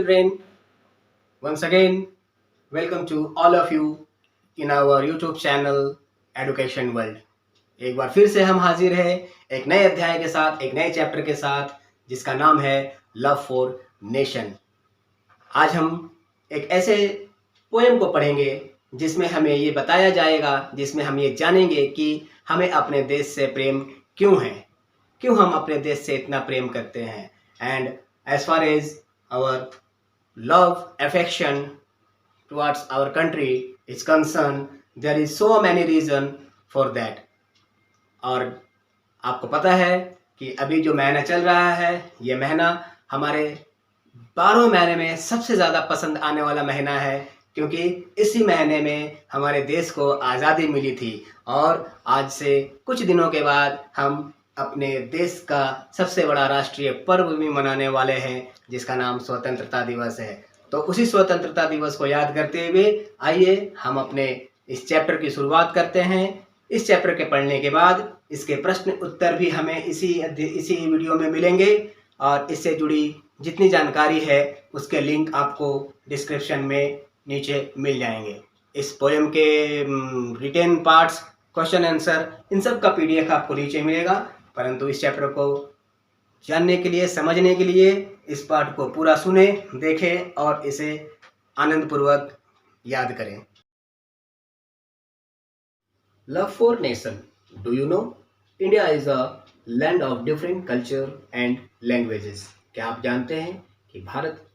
children, once again, welcome to all of you in our YouTube channel Education World. एक बार फिर से हम हाजिर हैं एक नए अध्याय के साथ, एक नए चैप्टर के साथ, जिसका नाम है लव फॉर नेशन। आज हम एक ऐसे पोएम को पढ़ेंगे जिसमें हमें ये बताया जाएगा, जिसमें हम ये जानेंगे कि हमें अपने देश से प्रेम क्यों है, क्यों हम अपने देश से इतना प्रेम करते हैं। And as far as our love, affection towards our country is concerned, there is so many reason for that. और आपको पता है कि अभी जो महीना चल रहा है, ये महीना हमारे 12 महीने में सबसे ज़्यादा पसंद आने वाला महीना है, क्योंकि इसी महीने में हमारे देश को आज़ादी मिली थी। और आज से कुछ दिनों के बाद हम अपने देश का सबसे बड़ा राष्ट्रीय पर्व भी मनाने वाले हैं, जिसका नाम स्वतंत्रता दिवस है। तो उसी स्वतंत्रता दिवस को याद करते हुए आइए हम अपने इस चैप्टर की शुरुआत करते हैं। इस चैप्टर के पढ़ने के बाद इसके प्रश्न उत्तर भी हमें इसी वीडियो में मिलेंगे, और इससे जुड़ी जितनी जानकारी है उसके लिंक आपको डिस्क्रिप्शन में नीचे मिल जाएंगे। इस पोएम के रिटेन पार्ट्स, क्वेश्चन आंसर, इन सब का PDF आपको नीचे मिलेगा। परंतु इस चैप्टर को जानने के लिए, समझने के लिए इस पाठ को पूरा सुने, देखें और इसे आनंद पूर्वक याद करें। Love for nation. Do you know India is a land of different culture and languages. क्या आप जानते हैं कि भारत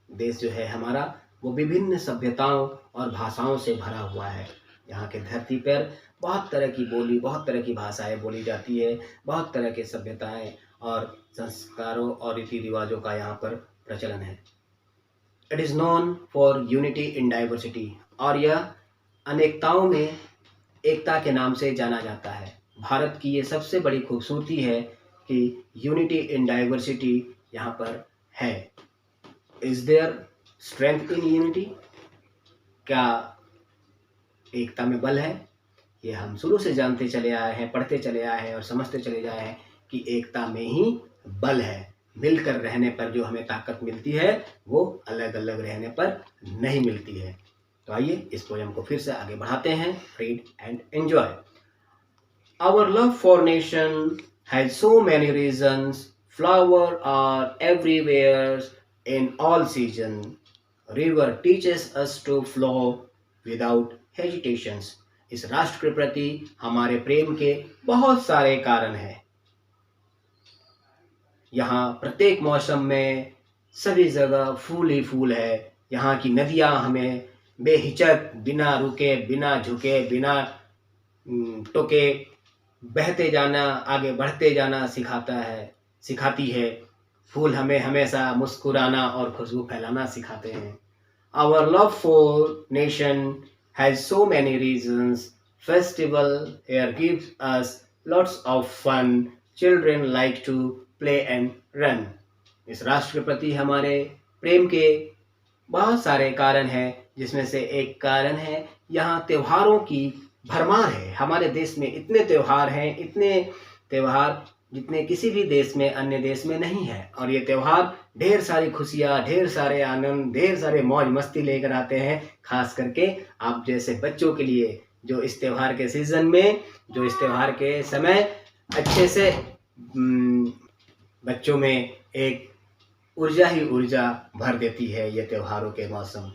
देश जो है हमारा, वो विभिन्न सभ्यताओं और भाषाओं से भरा हुआ है। यहाँ के धरती पर बहुत तरह की बोली, बहुत तरह की भाषाएं बोली जाती है, बहुत तरह के सभ्यताएं और संस्कारों और रीति रिवाजों का यहाँ पर प्रचलन है। It is known for unity in diversity. और यह अनेकताओं में एकता के नाम से जाना जाता है। भारत की ये सबसे बड़ी खूबसूरती है कि यूनिटी इन डाइवर्सिटी यहाँ पर है। Is their strength in unity? क्या एकता में बल है? ये हम शुरू से जानते चले आए हैं, पढ़ते चले आए हैं और समझते चले जाए हैं कि एकता में ही बल है। मिलकर रहने पर जो हमें ताकत मिलती है, वो अलग अलग रहने पर नहीं मिलती है। तो आइए इस पोएम को फिर से आगे बढ़ाते हैं। Read and enjoy. Our love for nation has so many reasons, flower are everywhere in all season, river teaches us to flow without hesitations. इस राष्ट्र के प्रति हमारे प्रेम के बहुत सारे कारण हैं। यहाँ प्रत्येक मौसम में सभी जगह फूल ही फूल है। यहाँ की नदियाँ हमें बेहिचक, बिना रुके, बिना झुके, बिना टोके बहते जाना, आगे बढ़ते जाना सिखाती है। फूल हमें हमेशा मुस्कुराना और खुशबू फैलाना सिखाते हैं। Our love for nation has so many reasons. Festival here gives us lots of fun. Children like to play and run. इस राष्ट्र के प्रति हमारे प्रेम के बहुत सारे कारण हैं, जिसमें से एक कारण है यहाँ त्योहारों की भरमार है। हमारे देश में इतने त्योहार हैं, इतने त्योहार जितने किसी भी देश में, अन्य देश में नहीं है। और ये त्योहार ढेर सारी खुशियाँ, ढेर सारे आनंद, ढेर सारे मौज मस्ती लेकर आते हैं। खास करके आप जैसे बच्चों के लिए, जो इस त्योहार के सीजन में, जो इस त्योहार के समय अच्छे से बच्चों में एक ऊर्जा ही ऊर्जा भर देती है ये त्योहारों के मौसम।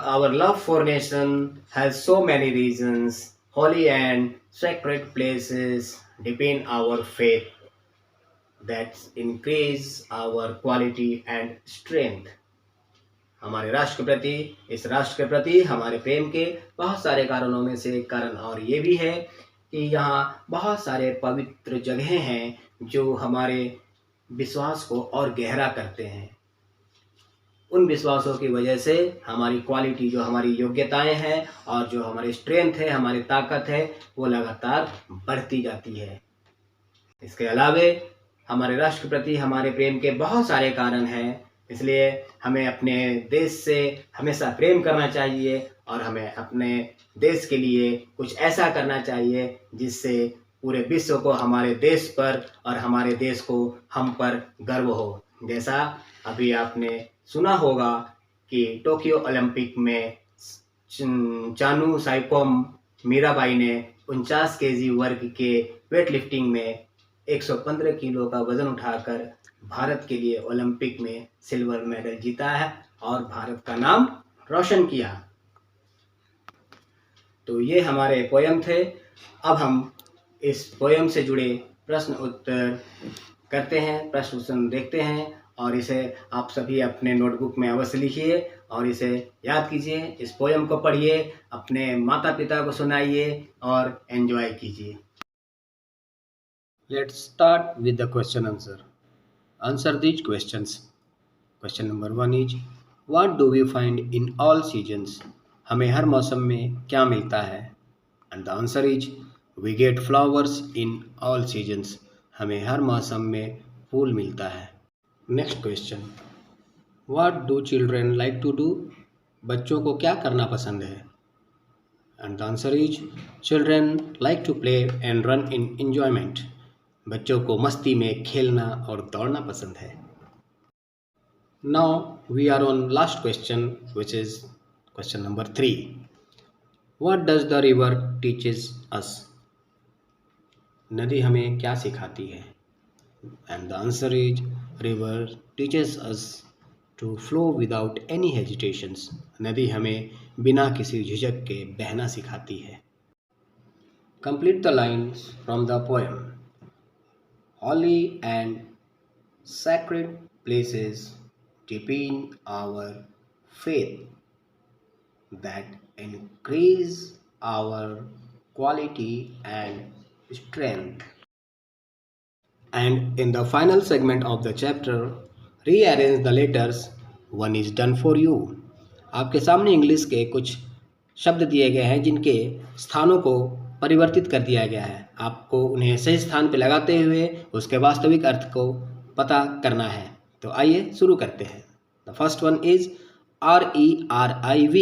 Our love for nation has so many reasons. Holy and sacred places deepen our faith that increase our quality and strength. हमारे राष्ट्र के प्रति, इस राष्ट्र के प्रति हमारे प्रेम के बहुत सारे कारणों में से एक कारण और ये भी है कि यहाँ बहुत सारे पवित्र जगहें हैं जो हमारे विश्वास को और गहरा करते हैं। उन विश्वासों की वजह से हमारी क्वालिटी, जो हमारी योग्यताएं हैं और जो हमारी स्ट्रेंथ है, हमारी ताकत है, वो लगातार बढ़ती जाती है। इसके अलावे हमारे राष्ट्र के प्रति हमारे प्रेम के बहुत सारे कारण हैं, इसलिए हमें अपने देश से हमेशा प्रेम करना चाहिए और हमें अपने देश के लिए कुछ ऐसा करना चाहिए जिससे पूरे विश्व को हमारे देश पर और हमारे देश को हम पर गर्व हो। जैसा अभी आपने सुना होगा कि टोक्यो ओलंपिक में चानू साइकोम मीराबाई ने 49 केजी वर्ग के वेट लिफ्टिंग में 115 किलो का वजन उठाकर भारत के लिए ओलंपिक में सिल्वर मेडल जीता है और भारत का नाम रोशन किया। तो ये हमारे पोयम थे। अब हम इस पोयम से जुड़े प्रश्न उत्तर करते हैं, प्रश्न उत्तर देखते हैं और इसे आप सभी अपने नोटबुक में अवश्य लिखिए और इसे याद कीजिए। इस पोयम को पढ़िए, अपने माता पिता को सुनाइए और एंजॉय कीजिए। Let's start with the question answer. Answer these questions. Question number 1 is, what do we find in all seasons? हमें हर मौसम में क्या मिलता है? And the answer is, we get flowers in all seasons. हमें हर मौसम में फूल मिलता है। Next question. What do children like to do? बच्चों को क्या करना पसंद है? And the answer is, children like to play and run in enjoyment. बच्चों को मस्ती में खेलना और दौड़ना पसंद है। Now we are on last question, which is question number 3. What does the river teaches us? नदी हमें क्या सिखाती है? And the answer is, river teaches us to flow without any hesitations. नदी हमें बिना किसी झिझक के बहना सिखाती है। Complete the lines from the poem. Holy and sacred places deepen our faith that increase our quality and strength. And in the final segment of the chapter, rearrange the letters. One is done for you. आपके सामने English के कुछ शब्द दिए गए हैं जिनके स्थानों को परिवर्तित कर दिया गया है। आपको उन्हें सही स्थान पर लगाते हुए उसके वास्तविक अर्थ को पता करना है। तो आइए शुरू करते हैं। The first one is RERIV.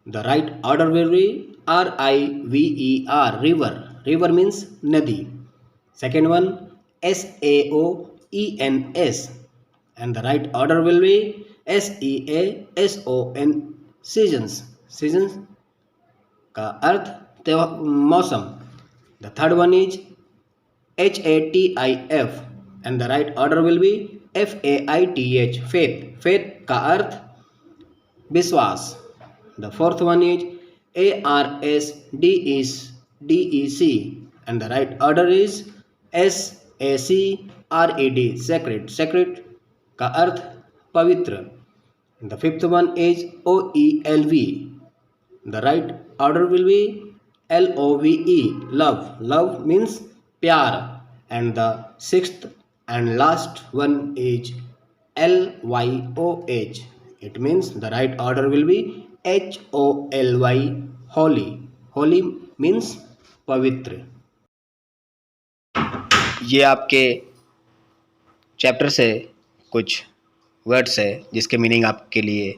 The right order will be RIVER, river. River means नदी। Second one SAOENS, and the right order will be SEASON, seasons. seasons का अर्थ मौसम। The third one is HATIF, and the right order will be FAITH, faith. faith का अर्थ विश्वास। The fourth one is ARSDEC, and the right order is SACRED, sacred. sacred का अर्थ पवित्र। The fifth one is OELV. The right order will B LOVE, love. love means प्यार। And the sixth and last one is LYOH. It means the right order will B HOLY, holy. holy means पवित्र। ये आपके chapter से कुछ words है जिसके meaning आपके लिए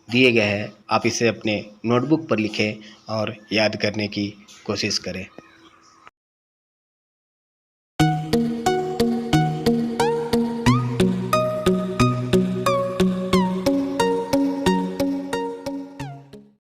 दिए गए हैं। आप इसे अपने नोटबुक पर लिखें और याद करने की कोशिश करें।